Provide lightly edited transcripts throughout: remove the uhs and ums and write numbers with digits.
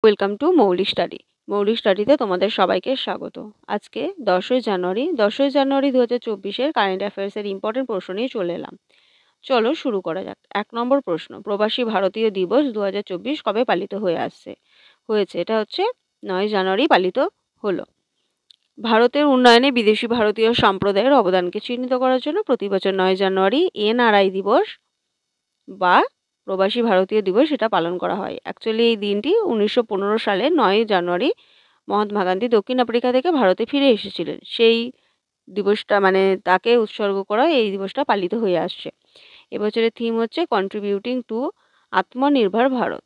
Welcome to মৌলিক study. মৌলিক স্টাডিতে তোমাদের সবাইকে স্বাগত। আজকে 10ই জানুয়ারি 2024-এর কারেন্ট অ্যাফেয়ার্সের ইম্পর্টেন্ট প্রশ্ন নিয়ে চলে এলাম। চলো শুরু করা যাক। 1 নম্বর প্রশ্ন, প্রবাসী ভারতীয় দিবস 2024 কবে পালিত হয়েছে? এটা হচ্ছে 9 জানুয়ারি পালিত হলো। ভারতের উন্নয়নে বিদেশি ভারতীয় সম্প্রদায়ের অবদানকে চিহ্নিত করার জন্য প্রতি বছর 9 জানুয়ারি এনআরআই দিবস বা প্রবাসী ভারতীয় দিবস এটা পালন করা হয়। অ্যাকচুয়ালি এই দিনটি 1915 সালে 9 জানুয়ারি মহাত্মা গান্ধী দক্ষিণ আফ্রিকা থেকে ভারতে ফিরে এসেছিলেন। সেই দিবসটা তাকে উৎসর্গ করা এই দিবসটা পালিত হয়ে আসছে। এবছরের থিম হচ্ছে কন্ট্রিবিউটিং টু আত্মনির্ভর ভারত।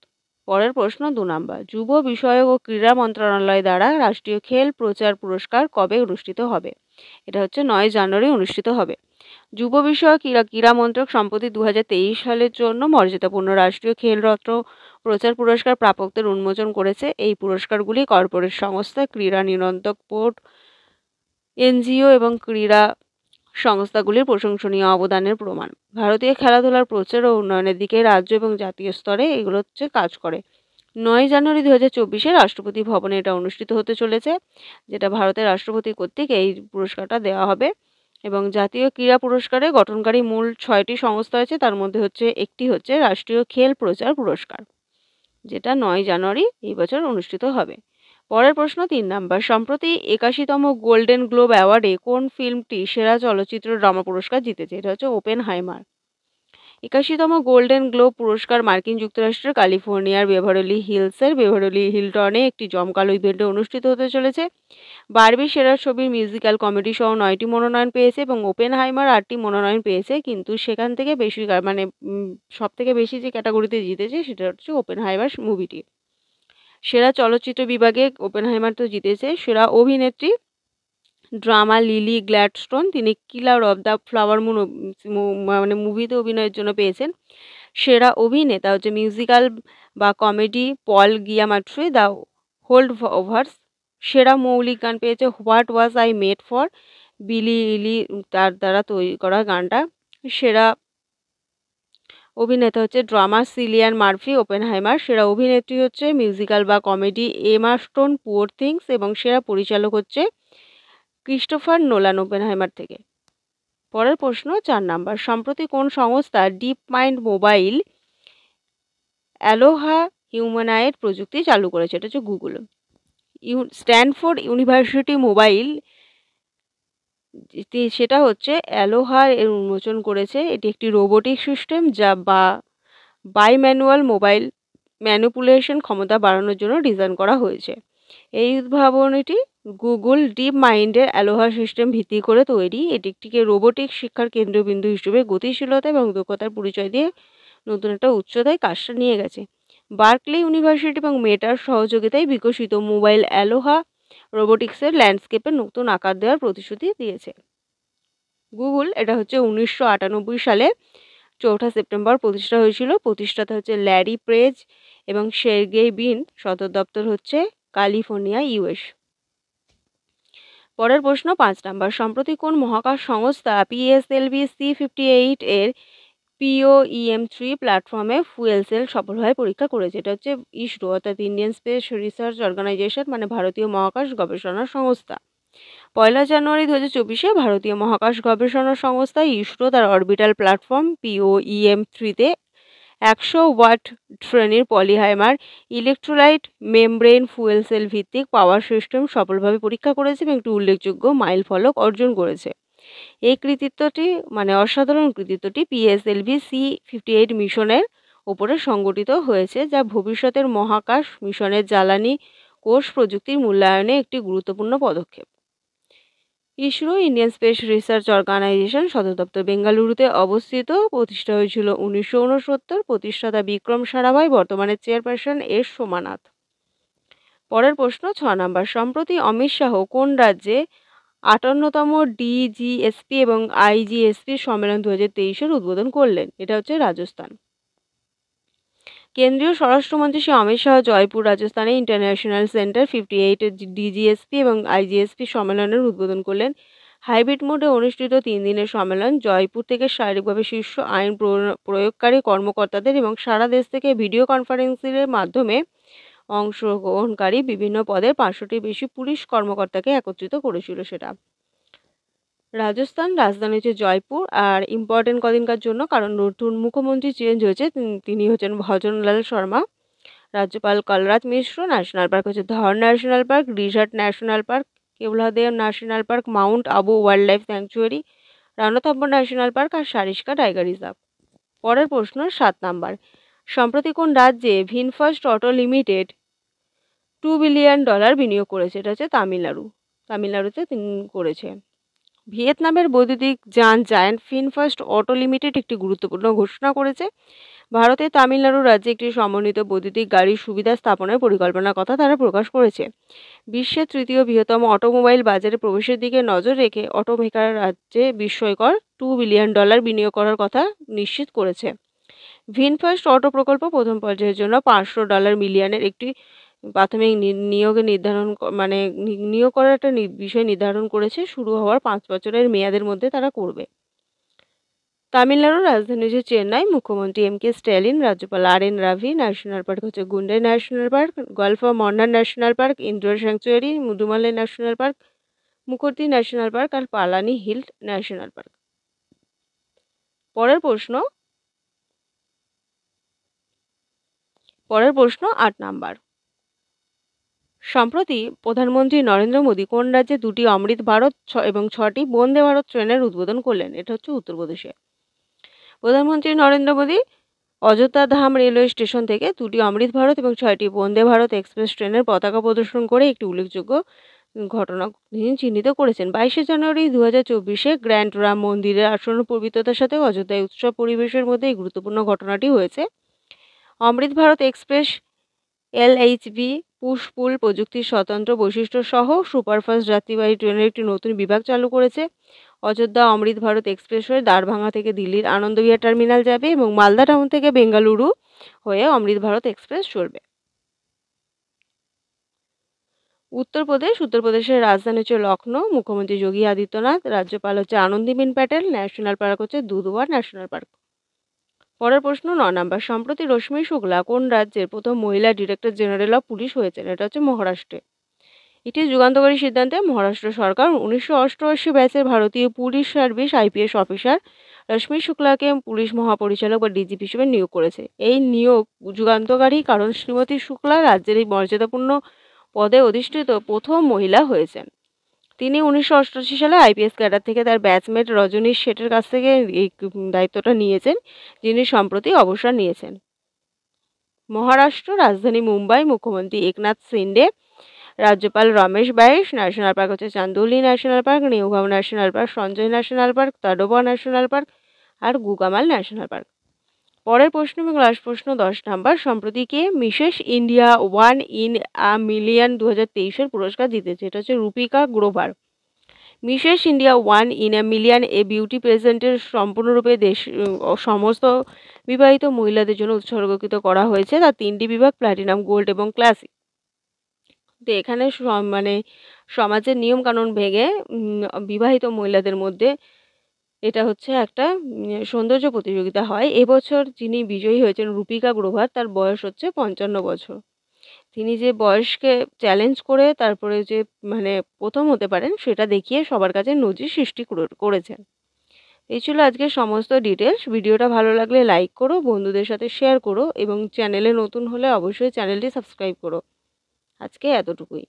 পরের প্রশ্ন 2 নম্বর, যুব বিষয়ক ও ক্রীড়া মন্ত্রণালয় দ্বারা রাষ্ট্রীয় খেল প্রচার পুরস্কার কবে অনুষ্ঠিত হবে? এটা হচ্ছে 9 জানুয়ারি অনুষ্ঠিত হবে। যুব বিষয়ক ক্রীড়া মন্ত্রক সম্প্রতি 2023 সালের জন্য মর্যাদাপূর্ণ রাষ্ট্রীয় খেলরত্ন প্রচার পুরস্কার প্রাপকদের উন্মোচন করেছে। এই পুরস্কারগুলি কর্পোরেট সংস্থা, ক্রীড়া নিয়ন্ত্রক বোর্ড, এনজিও এবং ক্রীড়া সংস্থাগুলির প্রশংসনীয় অবদানের প্রমাণ। ভারতীয় খেলাধুলার প্রচার ও উন্নয়নের দিকে রাজ্য এবং জাতীয় স্তরে এগুলো কাজ করে। 9 জানুয়ারি 2024-এ রাষ্ট্রপতি ভবনে এটা অনুষ্ঠিত হতে চলেছে, যেটা ভারতের রাষ্ট্রপতি কর্তৃক এই পুরস্কারটা দেওয়া হবে। এবং জাতীয় ক্রীড়া পুরস্কারে গঠনকারী মূল 6টি সংস্থা আছে, তার মধ্যে একটি হচ্ছে রাষ্ট্রীয় খেল প্রচার পুরস্কার, যেটা 9 জানুয়ারি এই বছর অনুষ্ঠিত হবে। পরের প্রশ্ন 3 নম্বর, সম্প্রতি 81তম গোল্ডেন গ্লোব অ্যাওয়ার্ডে কোন ফিল্মটি সেরা চলচ্চিত্র ড্রামা পুরস্কার জিতেছে? এটা হচ্ছে ওপেনহাইমার। 81তম গোল্ডেন গ্লোব পুরস্কার মার্কিন যুক্তরাষ্ট্রের ক্যালিফোর্নিয়ার বেভারলি হিলটনে একটি জমকালো ইভেন্টে অনুষ্ঠিত হতে চলেছে। বারবি সেরা ছবির মিউজিক্যাল কমেডি সহ 9টি মনোনয়ন পেয়েছে এবং ওপেনহাইমার 8টি মনোনয়ন পেয়েছে, কিন্তু সেখান থেকে বেশি সব থেকে বেশি যে ক্যাটাগরিতে জিতেছে সেটা হচ্ছে ওপেনহাইমার মুভিটি। সেরা চলচ্চিত্র বিভাগে ওপেনহাইমার তো জিতেছে। সেরা অভিনেত্রী ড্রামা লিলি গ্ল্যাডস্টোন, তিনি কিলার অফ দ্য ফ্লাওয়ার মুন মুভিতে অভিনয়ের জন্য পেয়েছেন। সেরা অভিনেতা হচ্ছে মিউজিক্যাল বা কমেডি পল গিয়ামাট্রি, দ্য হোল্ড ওভার্স। সেরা মৌলিক গান পেয়েছে what was I made for, বিলি ইলি তার দ্বারা তৈরি করা গানটা। সেরা অভিনেতা হচ্ছে ড্রামা সিলিয়ান মার্ফি, ওপেনহাইমার। সেরা অভিনেত্রী হচ্ছে মিউজিক্যাল বা কমেডি এমা স্টোন, পুয়ার থিংস। এবং সেরা পরিচালক হচ্ছে ক্রিস্টোফার নোলান, ওপেনহাইমার থেকে। পরের প্রশ্ন 4 নম্বর, সম্প্রতি কোন সংস্থা ডিপ মাইন্ড মোবাইল অ্যালোহা হিউম্যানয়েড প্রযুক্তি চালু করেছে? এটা হচ্ছে গুগল। স্ট্যানফোর্ড ইউনিভার্সিটি মোবাইল সেটা হচ্ছে অ্যালোহা এর উন্মোচন করেছে। এটি একটি রোবোটিক সিস্টেম যা বাইম্যানুয়াল মোবাইল ম্যানিপুলেশন ক্ষমতা বাড়ানোর জন্য ডিজাইন করা হয়েছে। এই উদ্ভাবনীটি গুগল ডিপ মাইন্ডের অ্যালোহা সিস্টেম ভিত্তি করে তৈরি। এটিকে রোবোটিক শিক্ষার কেন্দ্রবিন্দু হিসেবে গতিশীলতা এবং দক্ষতার পরিচয় দিয়ে নতুন একটা উচ্চতায় কাজটা নিয়ে গেছে। বার্কলি ইউনিভার্সিটি এবং মেটার সহযোগিতায় বিকশিত মোবাইল অ্যালোহা রোবোটিক্সের ল্যান্ডস্কেপে নতুন আকার দেওয়ার প্রতিশ্রুতি দিয়েছে। গুগল এটা হচ্ছে 1998 সালে 4 সেপ্টেম্বর প্রতিষ্ঠা হয়েছিল। প্রতিষ্ঠাতা হচ্ছে ল্যারি পেজ এবং সের্গেই বিন। সদর দপ্তর হচ্ছে ক্যালিফোর্নিয়া, ইউএস। পরের প্রশ্ন 5 নম্বর, সম্প্রতি কোন মহাকাশ সংস্থা PSLV C58 এর POEM-3 প্ল্যাটফর্মে ফুয়েল সেল সফলভাবে পরীক্ষা করেছে? এটা হচ্ছে ইসরো, অর্থাৎ ইন্ডিয়ান স্পেস রিসার্চ অর্গানাইজেশন, ভারতীয় মহাকাশ গবেষণা সংস্থা। 1 জানুয়ারি 2024-এ ভারতীয় মহাকাশ গবেষণা সংস্থা ইসরো তার অরবিটাল প্ল্যাটফর্ম POEM-3-তে 100 ওয়াট শ্রেণীর পলিহাইমার ইলেকট্রোলাইট মেমব্রেন ফুয়েল সেল ভিত্তিক পাওয়ার সিস্টেম সফলভাবে পরীক্ষা করেছে এবং একটি উল্লেখযোগ্য মাইল ফলক অর্জন করেছে। এই কৃতিত্বটি অসাধারণ কৃতিত্বটি PSLV C58 মিশনের ওপরে সংগঠিত হয়েছে, যা ভবিষ্যতের মহাকাশ মিশনের জ্বালানি কোষ প্রযুক্তির মূল্যায়নে একটি গুরুত্বপূর্ণ পদক্ষেপ। ISRO Indian Space Research Organisation সদর দপ্তর বেঙ্গালুরুতে অবস্থিত। প্রতিষ্ঠা হয়েছিল 1969। প্রতিষ্ঠাতা বিক্রম সারাভাই, বর্তমানে চেয়ারপারসন এস সোমানাথ। পরের প্রশ্ন 6 নম্বর, সম্প্রতি অমিত শাহ কোন রাজ্যে 58তম DGSP এবং IGSP সম্মেলন 2023-এর উদ্বোধন করলেন? এটা হচ্ছে রাজস্থান। কেন্দ্রীয় স্বরাষ্ট্রমন্ত্রী শ্রী অমিত শাহ জয়পুর, রাজস্থানে ইন্টারন্যাশনাল সেন্টার 58 DGSP এবং IGSP সম্মেলনের উদ্বোধন করলেন। হাইব্রিড মোডে অনুষ্ঠিত 3 দিনের সম্মেলন জয়পুর থেকে শারীরিকভাবে শীর্ষ আইন প্রয়োগকারী কর্মকর্তাদের এবং সারা দেশ থেকে ভিডিও কনফারেন্সিংয়ের মাধ্যমে অংশগ্রহণকারী বিভিন্ন পদের 500টির বেশি পুলিশ কর্মকর্তাকে একত্রিত করেছিল সেটা। রাজস্থান রাজধানী হচ্ছে জয়পুর। আর ইম্পর্টেন্ট কদিনকার জন্য, কারণ নতুন মুখ্যমন্ত্রী চেঞ্জ হয়েছে, তিনি হচ্ছেন ভজনলাল শর্মা। রাজ্যপাল কলরাজ মিশ্র। ন্যাশনাল পার্ক হচ্ছে ধর ন্যাশনাল পার্ক, রিজার্ট national park, Keoladeo national park, mount Abu wildlife sanctuary, Ranthambore national park আর সারিস্কা টাইগার রিজার্ভ। পরের প্রশ্ন 7 নাম্বার। সম্প্রতি কোন রাজ্যে ভিনফাস্ট অটো লিমিটেড $2 বিলিয়ন বিনিয়োগ করেছে? এটা হচ্ছে তামিলনাড়ু। তামিলনাড়ুতে তিনি করেছে। ভিয়েতনামের বৈদ্যুতিক যান জায়ান্ট ফিনফাস্ট অটো লিমিটেড একটি গুরুত্বপূর্ণ ঘোষণা করেছে। ভারতের তামিলনাড়ু রাজ্যে একটি সমন্বিত বৈদ্যুতিক গাড়ির সুবিধা স্থাপনের পরিকল্পনার কথা তারা প্রকাশ করেছে। বিশ্বের তৃতীয় বৃহত্তম অটোমোবাইল বাজারে প্রবেশের দিকে নজর রেখে অটোমেকার রাজ্যে বিস্ময়কর $2 বিলিয়ন বিনিয়োগ করার কথা নিশ্চিত করেছে। ভিনফাস্ট অটো প্রকল্প প্রথম পর্যায়ের জন্য $500 মিলিয়নের একটি প্রাথমিক নিয়োগ করার একটা বিষয় নির্ধারণ করেছে। শুরু হওয়ার 5 বছরের মেয়াদের মধ্যে তারা করবে। তামিলনাড়ুর রাজধানী হচ্ছে চেন্নাই। মুখ্যমন্ত্রী এম.কে. স্ট্যালিন। রাজ্যপাল আর.এন. রাভি। ন্যাশনাল পার্ক হচ্ছে Guindy national park, gulf of Mannar national park, ইন্ডোর sanctuary, Mudumalai national park, Mukurthi national park আর পালানি হিল ন্যাশনাল পার্ক। পরের প্রশ্ন 8 নাম্বার। সম্প্রতি প্রধানমন্ত্রী নরেন্দ্র মোদী কোন রাজ্যে 2টি অমৃত ভারত এবং 6টি বন্দে ভারত ট্রেনের উদ্বোধন করলেন? এটা হচ্ছে উত্তরপ্রদেশে। প্রধানমন্ত্রী নরেন্দ্র মোদী অযোধ্যা ধাম রেলওয়ে স্টেশন থেকে 2টি অমৃত ভারত এবং 6টি বন্দে ভারত এক্সপ্রেস ট্রেনের পতাকা প্রদর্শন করে একটি উল্লেখযোগ্য ঘটনা তিনি চিহ্নিত করেছেন। 22শে জানুয়ারি 2024-এ গ্র্যান্ড রাম মন্দিরের আসন্ন পবিত্রতার সাথে অযোধ্যায় উৎসব পরিবেশের মধ্যে এই গুরুত্বপূর্ণ ঘটনাটি হয়েছে। অমৃত ভারত এক্সপ্রেস এলএইচবি পুশ-পুল প্রযুক্তির স্বতন্ত্র বৈশিষ্ট্য সহ সুপারফাস্ট যাত্রীবাহী ট্রেনের একটি নতুন বিভাগ চালু করেছে। অযোধ্যা অমৃত ভারত এক্সপ্রেসওয়ে দ্বারভাঙা থেকে দিল্লির আনন্দবিহার টার্মিনাল যাবে এবং মালদা টাউন থেকে বেঙ্গালুরু হয়ে অমৃত ভারত এক্সপ্রেস চলবে। উত্তরপ্রদেশের রাজধানী হচ্ছে লখনৌ। মুখ্যমন্ত্রী যোগী আদিত্যনাথ। রাজ্যপাল হচ্ছে আনন্দীবেন প্যাটেল। ন্যাশনাল পার্ক হচ্ছে দুধওয়া ন্যাশনাল পার্ক। পরের প্রশ্ন 9 নাম্বার। সম্প্রতি রশ্মি শুক্লা কোন রাজ্যের প্রথম মহিলা ডিরেক্টর জেনারেল অফ পুলিশ হয়েছেন? এটা হচ্ছে মহারাষ্ট্রে। এটি যুগান্তকারী সিদ্ধান্তে মহারাষ্ট্র সরকার 1988 ব্যাচের ভারতীয় পুলিশ সার্ভিস আইপিএস অফিসার রশ্মি শুক্লাকে পুলিশ মহাপরিচালক বা ডিজিপি হিসেবে নিয়োগ করেছে। এই নিয়োগ যুগান্তকারী কারণ শ্রীমতী শুক্লা রাজ্যের এই মর্যাদাপূর্ণ পদে অধিষ্ঠিত প্রথম মহিলা হয়েছেন। তিনি 1988 সালে আইপিএস ক্যাডার থেকে তার ব্যাচমেট রজনীশ শেঠের কাছ থেকে এই দায়িত্বটা নিয়েছেন, যিনি সম্প্রতি অবসর নিয়েছেন। মহারাষ্ট্র রাজধানী মুম্বাই। মুখ্যমন্ত্রী একনাথ শিন্ডে। রাজ্যপাল রমেশ বাইশ। ন্যাশনাল পার্ক হচ্ছে Chandoli national park, Navegaon national park, Sanjay national park, Tadoba national park আর গুগামাল ন্যাশনাল পার্ক। পরের প্রশ্ন এবং লাস্ট প্রশ্ন 10 নাম্বার। সম্প্রতি কে Mrs India 1 in a million 2023-এর পুরস্কার জিতেছে? এটা হচ্ছে Rupika Grover. Mrs India 1 in a million a beauty পেজেন্টের সম্পূর্ণরূপে সমস্ত বিবাহিত মহিলাদের জন্য উৎসর্গকৃত করা হয়েছে। তার 3টি বিভাগ প্ল্যাটিনাম, গোল্ড এবং ক্লাসিক। তো এখানে সমাজের নিয়ম কানুন ভেঙে বিবাহিত মহিলাদের মধ্যে এটা হচ্ছে একটা সৌন্দর্য প্রতিযোগিতা হয়। এবছর যিনি বিজয়ী হয়েছেন রূপিকা গ্রোভার, তার বয়স হচ্ছে 55 বছর। তিনি যে বয়সকে চ্যালেঞ্জ করে তারপরে যে প্রথম হতে পারেন সেটা দেখিয়ে সবার কাছে নজির সৃষ্টি করেছেন। এই ছিল আজকের সমস্ত ডিটেলস। ভিডিওটা ভালো লাগলে লাইক করো, বন্ধুদের সাথে শেয়ার করো এবং চ্যানেলে নতুন হলে অবশ্যই চ্যানেলটি সাবস্ক্রাইব করো। আজকে এতটুকুই।